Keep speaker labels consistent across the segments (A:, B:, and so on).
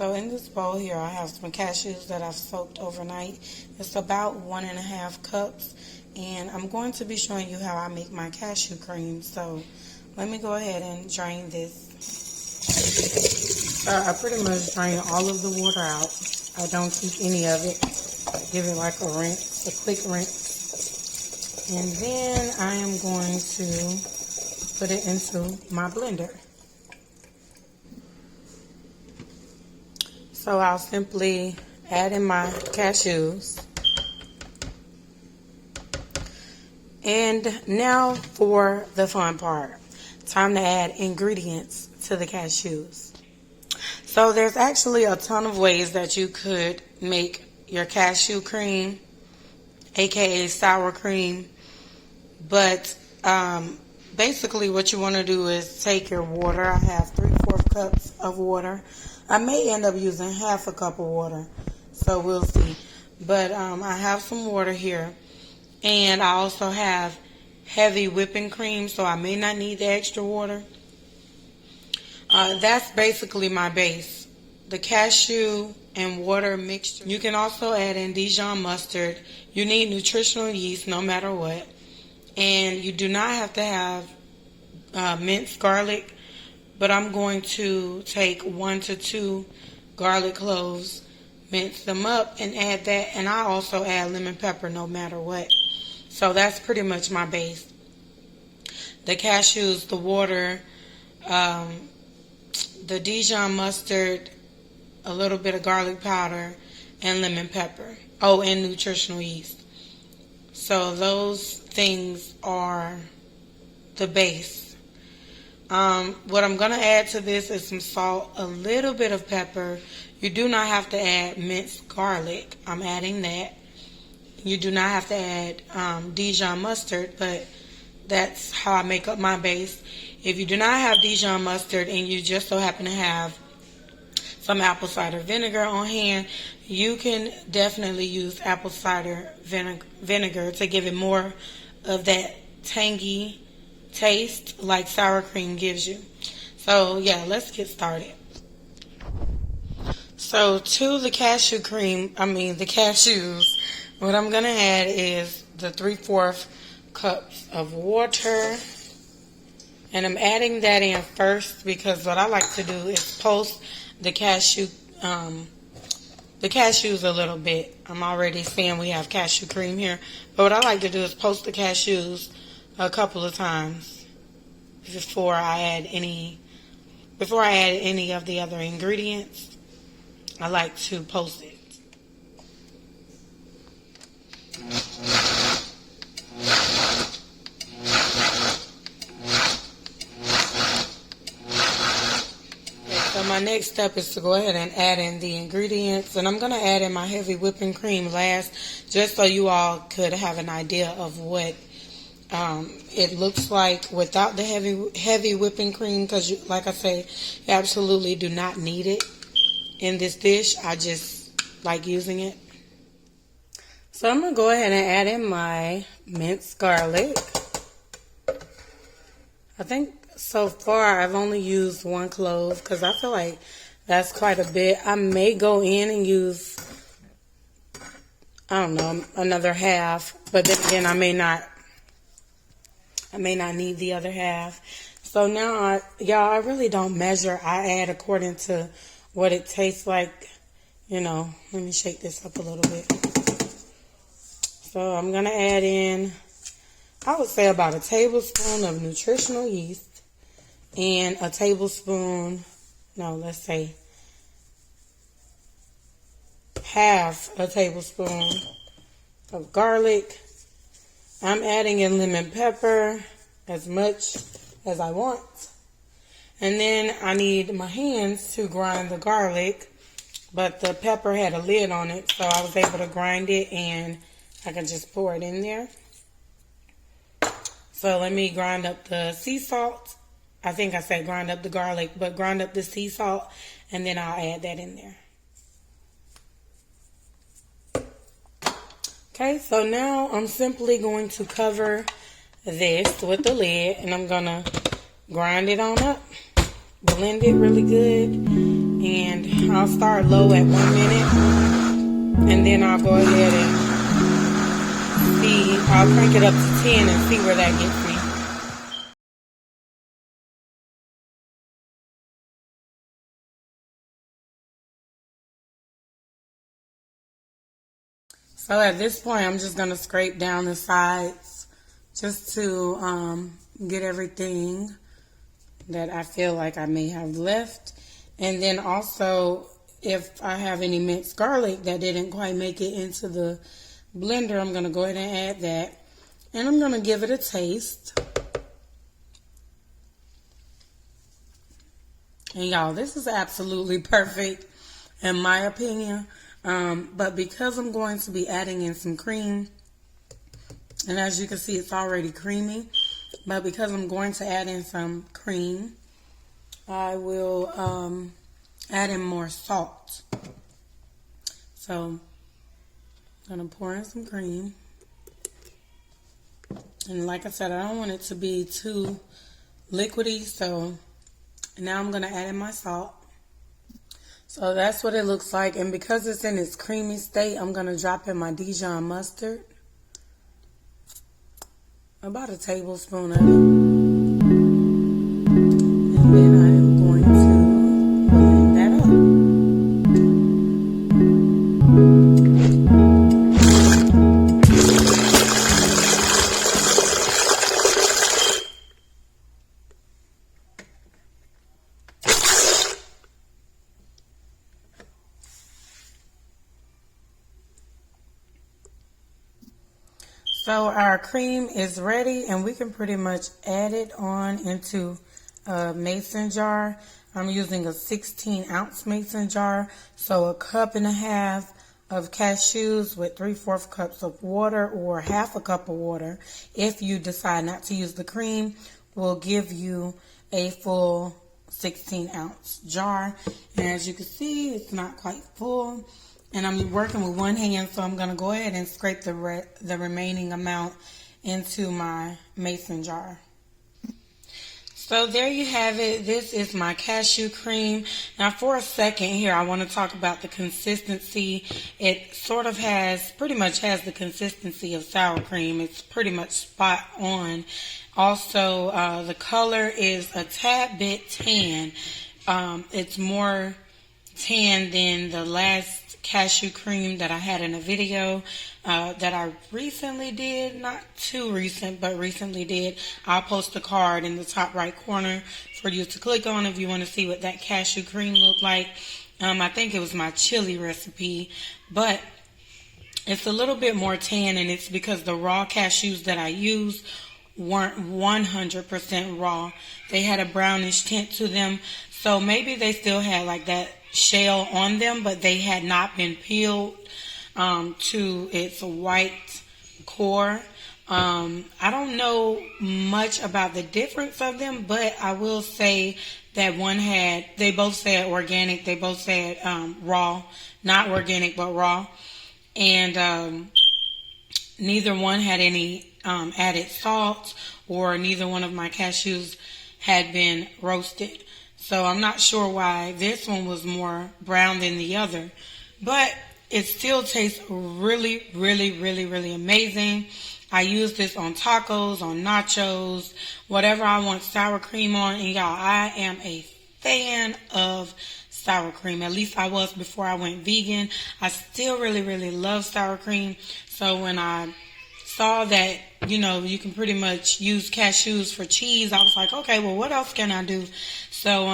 A: So in this bowl here, I have some cashews that I've soaked overnight. It's about 1.5 cups. And I'm going to be showing you how I make my cashew cream. So let me go ahead and drain this. I pretty much drain all of the water out. I don't keep any of it. Give it like a rinse, a quick rinse. And then I am going to put it into my blender. So I'll simply add in my cashews. And now for the fun part. Time to add ingredients to the cashews. So there's actually a ton of ways that you could make your cashew cream, aka sour cream. But basically what you want to do is take your water. I have 3/4 cups of water. I may end up using half a cup of water, so we'll see. But I have some water here. And I also have heavy whipping cream, so I may not need the extra water. That's basically my base. The cashew and water mixture. You can also add in Dijon mustard. You need nutritional yeast no matter what. And you do not have to have minced garlic, but I'm going to take 1 to 2 garlic cloves, mince them up, and add that. And I also add lemon pepper no matter what. So that's pretty much my base. The cashews, the water, the Dijon mustard, a little bit of garlic powder, and lemon pepper. Oh, and nutritional yeast. So those things are the base. What I'm going to add to this is some salt, a little bit of pepper. You do not have to add minced garlic. I'm adding that. You do not have to add Dijon mustard, but that's how I make up my base. If you do not have Dijon mustard and you just so happen to have some apple cider vinegar on hand, you can definitely use apple cider vinegar to give it more of that tangy taste like sour cream gives you. So yeah, let's get started. So to the cashew cream, the cashews, what I'm going to add is the 3/4 cups of water. And I'm adding that in first because what I like to do is post the cashews a little bit. I'm already saying we have cashew cream here. But what I like to do is post the cashews a couple of times before I add any of the other ingredients. I like to post it. So my next step is to go ahead and add in the ingredients, and I'm going to add in my heavy whipping cream last, just so you all could have an idea of what it looks like without the heavy whipping cream, because like I say, you absolutely do not need it in this dish. I just like using it. So I'm going to go ahead and add in my minced garlic. I think so far I've only used 1 clove because I feel like that's quite a bit. I may go in and use, I don't know, another half, but then again I may not need the other half. So now, y'all, I really don't measure. I add according to what it tastes like. Let me shake this up a little bit. So I'm going to add in, I would say about a tablespoon of nutritional yeast and a tablespoon, let's say half a tablespoon of garlic. I'm adding in lemon pepper as much as I want. And then I need my hands to grind the garlic, but the pepper had a lid on it, so I was able to grind it and I can just pour it in there. So let me grind up the sea salt. I think I said grind up the garlic, but grind up the sea salt, and then I'll add that in there. Okay, so now I'm simply going to cover this with the lid, and I'm going to grind it on up, blend it really good, And I'll start low at 1 minute, and then I'll go ahead and see. I'll crank it up to 10 and see where that gets me. So at this point, I'm just going to scrape down the sides just to get everything that I feel like I may have left. And then also, if I have any minced garlic that didn't quite make it into the blender, I'm going to go ahead and add that. And I'm going to give it a taste. And y'all, this is absolutely perfect in my opinion. But because I'm going to be adding in some cream, and as you can see, it's already creamy. But because I'm going to add in some cream, I will add in more salt. So I'm going to pour in some cream. And like I said, I don't want it to be too liquidy. So now I'm going to add in my salt. So that's what it looks like. And because it's in its creamy state, I'm going to drop in my Dijon mustard. About a tablespoon of it. And then I am going to blend that up. So our cream is ready, and we can pretty much add it on into a mason jar. I'm using a 16-ounce mason jar, so a cup and a half of cashews with 3/4 cups of water, or half a cup of water. If you decide not to use the cream, will give you a full 16-ounce jar. And as you can see, it's not quite full. And I'm working with one hand, so I'm going to go ahead and scrape the remaining amount into my mason jar. So there you have it. This is my cashew cream. Now for a second here, I want to talk about the consistency. It sort of pretty much has the consistency of sour cream. It's pretty much spot on. Also, the color is a tad bit tan. It's more tan than the last cashew cream that I had in a video that I recently did. Not too recent, but recently did. I'll post a card in the top right corner for you to click on if you want to see what that cashew cream looked like. I think it was my chili recipe, but it's a little bit more tan, and it's because the raw cashews that I used weren't 100% raw. They had a brownish tint to them, so maybe they still had like that shell on them, but they had not been peeled to its white core. I don't know much about the difference of them, but I will say that they both said organic, they both said raw, not organic, but raw. And neither one had any added salt, or neither one of my cashews had been roasted. So I'm not sure why this one was more brown than the other. But it still tastes really, really, really, really amazing. I use this on tacos, on nachos, whatever I want sour cream on. And y'all, I am a fan of sour cream. At least I was before I went vegan. I still really, really love sour cream. So when I saw that, you can pretty much use cashews for cheese, I was like, okay, well, what else can I do? So,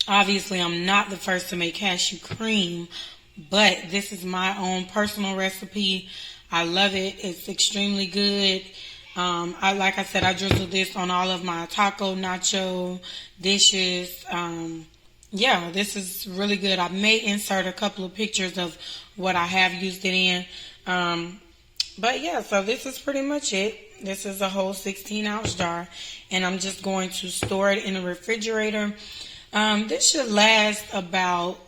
A: obviously I'm not the first to make cashew cream, but this is my own personal recipe. I love it. It's extremely good. Like I said, I drizzle this on all of my taco, nacho dishes. Yeah, this is really good. I may insert a couple of pictures of what I have used it in. But yeah, so this is pretty much it. This is a whole 16-ounce jar, and I'm just going to store it in the refrigerator. This should last about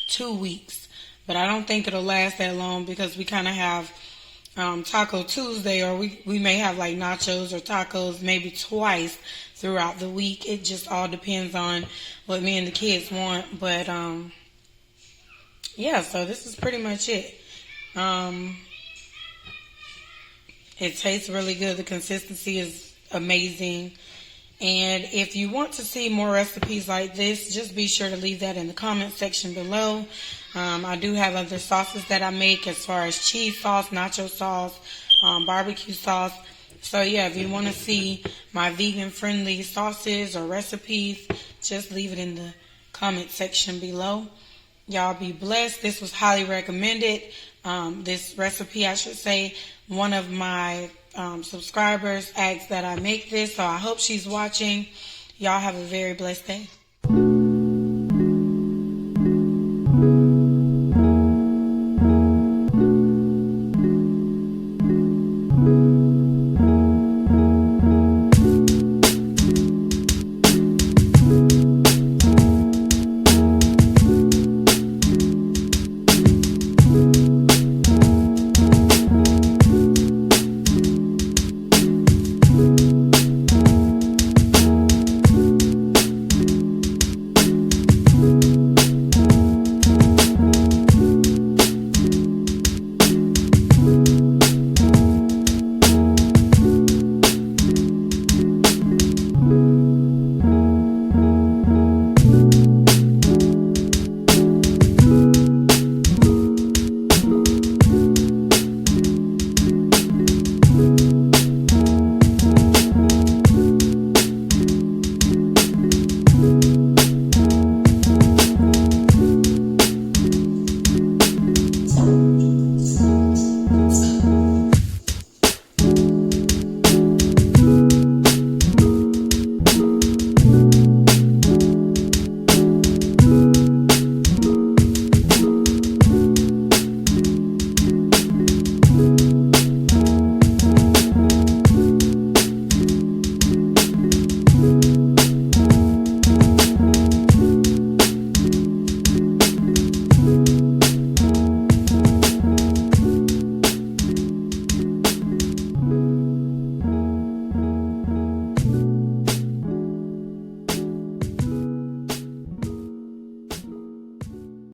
A: 2 weeks, but I don't think it'll last that long because we kind of have Taco Tuesday, or we may have like nachos or tacos maybe twice. throughout the week. It just all depends on what me and the kids want. But yeah, so this is pretty much it. It tastes really good. The consistency is amazing. And if you want to see more recipes like this, just be sure to leave that in the comment section below. I do have other sauces that I make as far as cheese sauce, nacho sauce, barbecue sauce. So yeah, if you want to see my vegan-friendly sauces or recipes, just leave it in the comment section below. Y'all be blessed. This was highly recommended. This recipe, I should say, one of my subscribers asked that I make this, so I hope she's watching. Y'all have a very blessed day.